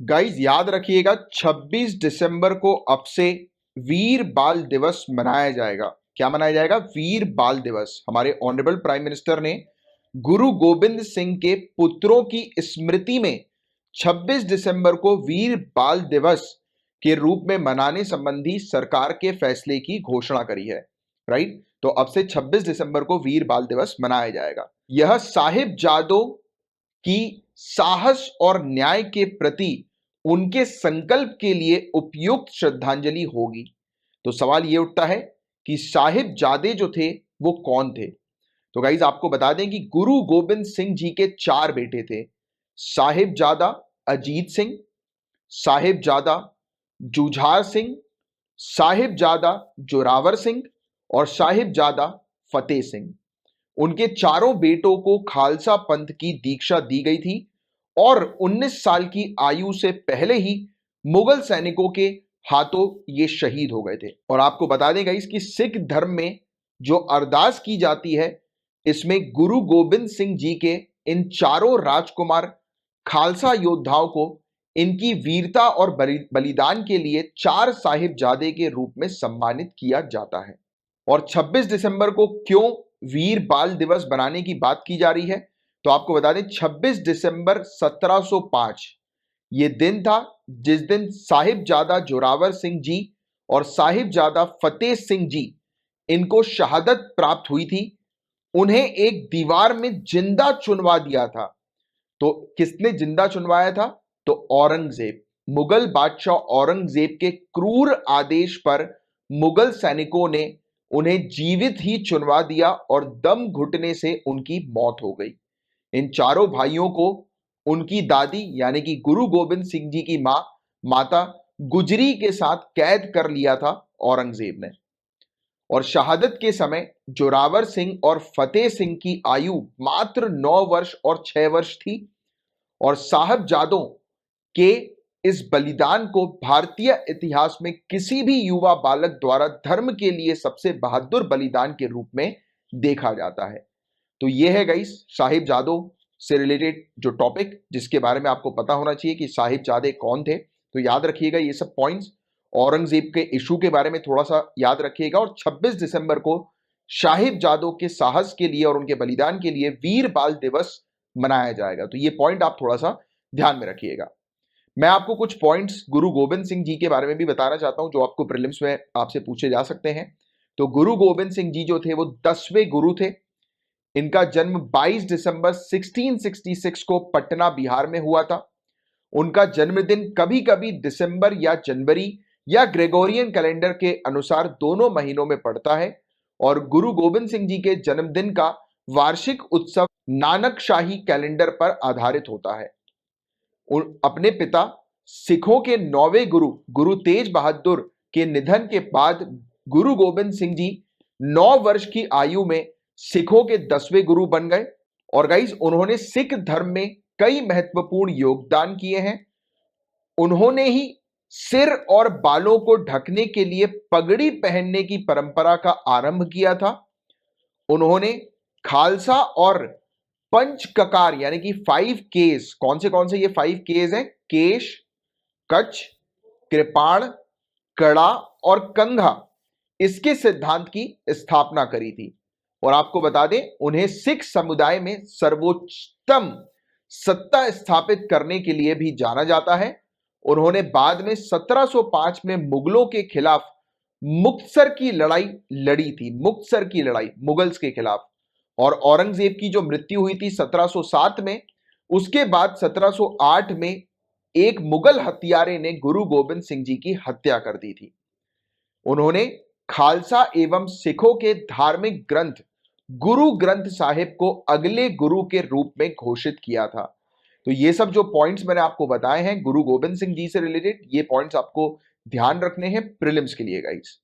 Guys याद रखिएगा 26 दिसंबर को अब से वीर बाल दिवस मनाया जाएगा। क्या मनाया जाएगा? वीर बाल दिवस। हमारे ऑनरेबल प्राइम मिनिस्टर ने गुरु गोविंद सिंह के पुत्रों की स्मृति में 26 दिसंबर को वीर बाल दिवस के रूप में मनाने संबंधी सरकार के फैसले की घोषणा करी है। राइट, तो अब से 26 दिसंबर को वीर बाल दिवस मनाया जाएगा। यह साहिबजादों की साहस और न्याय के प्रति उनके संकल्प के लिए उपयुक्त श्रद्धांजलि होगी। तो सवाल यह उठता है कि साहिबजादे जो थे वो कौन थे? तो गाइज आपको बता दें कि गुरु गोविंद सिंह जी के 4 बेटे थे। साहिबजादा अजीत सिंह, साहिबजादा जुझार सिंह, साहिबजादा जोरावर सिंह और साहिबजादा फतेह सिंह। उनके चारों बेटों को खालसा पंथ की दीक्षा दी गई थी और 19 साल की आयु से पहले ही मुगल सैनिकों के हाथों ये शहीद हो गए थे। और आपको बता दें गाइस कि सिख धर्म में जो अरदास की जाती है, इसमें गुरु गोविंद सिंह जी के इन चारों राजकुमार खालसा योद्धाओं को इनकी वीरता और बलिदान के लिए 4 साहिबजादे के रूप में सम्मानित किया जाता है। और 26 दिसंबर को क्यों वीर बाल दिवस बनाने की बात की जा रही है? तो आपको बता दें 26 दिसंबर 1705 ये दिन था जिस दिन साहिबजादा जोरावर सिंह जी और साहिबजादा फतेह सिंह जी इनको शहादत प्राप्त हुई थी। उन्हें एक दीवार में जिंदा चुनवा दिया था। तो किसने जिंदा चुनवाया था? तो औरंगजेब। मुगल बादशाह औरंगजेब के क्रूर आदेश पर मुगल सैनिकों ने उन्हें जीवित ही चुनवा दिया और दम घुटने से उनकी मौत हो गई। इन चारों भाइयों को उनकी दादी यानी कि गुरु गोविंद सिंह जी की माता गुजरी के साथ कैद कर लिया था औरंगजेब ने। और शहादत के समय जोरावर सिंह और फतेह सिंह की आयु मात्र 9 वर्ष और 6 वर्ष थी। और साहबजादों के इस बलिदान को भारतीय इतिहास में किसी भी युवा बालक द्वारा धर्म के लिए सबसे बहादुर बलिदान के रूप में देखा जाता है। तो यह है गाइस साहिबजादों से रिलेटेड जो टॉपिक, जिसके बारे में आपको पता होना चाहिए कि साहिबजादे कौन थे। तो याद रखिएगा ये सब पॉइंट्स। औरंगजेब के इशू के बारे में थोड़ा सा याद रखिएगा। और 26 दिसंबर को साहिबजादों के साहस के लिए और उनके बलिदान के लिए वीर बाल दिवस मनाया जाएगा। तो ये पॉइंट आप थोड़ा सा ध्यान में रखिएगा। मैं आपको कुछ पॉइंट्स गुरु गोविंद सिंह जी के बारे में भी बताना चाहता हूं जो आपको प्रीलिम्स में आपसे पूछे जा सकते हैं। तो गुरु गोविंद सिंह जी जो थे वो 10वें गुरु थे। इनका जन्म 22 दिसंबर 1666 को पटना बिहार में हुआ था। उनका जन्मदिन कभी कभी दिसंबर या जनवरी या ग्रेगोरियन कैलेंडर के अनुसार दोनों महीनों में पड़ता है। और गुरु गोविंद सिंह जी के जन्मदिन का वार्षिक उत्सव नानक शाही कैलेंडर पर आधारित होता है। अपने पिता सिखों के 9वें गुरु गुरु तेज बहादुर के निधन के बाद गुरु गोविंद सिंह जी 9 वर्ष की आयु में सिखों के 10वें गुरु बन गए। और गाइस उन्होंने सिख धर्म में कई महत्वपूर्ण योगदान किए हैं। उन्होंने ही सिर और बालों को ढकने के लिए पगड़ी पहनने की परंपरा का आरंभ किया था। उन्होंने खालसा और पंच ककार यानी कि 5 केस, कौन से ये 5 केस हैं? केश, कच्छ, कृपाण, कड़ा और कंघा, इसके सिद्धांत की स्थापना करी थी। और आपको बता दें उन्हें सिख समुदाय में सर्वोच्चतम सत्ता स्थापित करने के लिए भी जाना जाता है। उन्होंने बाद में 1705 में मुगलों के खिलाफ मुक्तसर की लड़ाई लड़ी थी। मुक्तसर की लड़ाई मुगल्स के खिलाफ। और औरंगजेब की जो मृत्यु हुई थी 1707 में, उसके बाद 1708 में एक मुगल हत्यारे ने गुरु गोविंद सिंह जी की हत्या कर दी थी। उन्होंने खालसा एवं सिखों के धार्मिक ग्रंथ गुरु ग्रंथ साहिब को अगले गुरु के रूप में घोषित किया था। तो ये सब जो पॉइंट्स मैंने आपको बताए हैं गुरु गोविंद सिंह जी से रिलेटेड, ये पॉइंट्स आपको ध्यान रखने हैं प्रीलिम्स के लिए गाइस।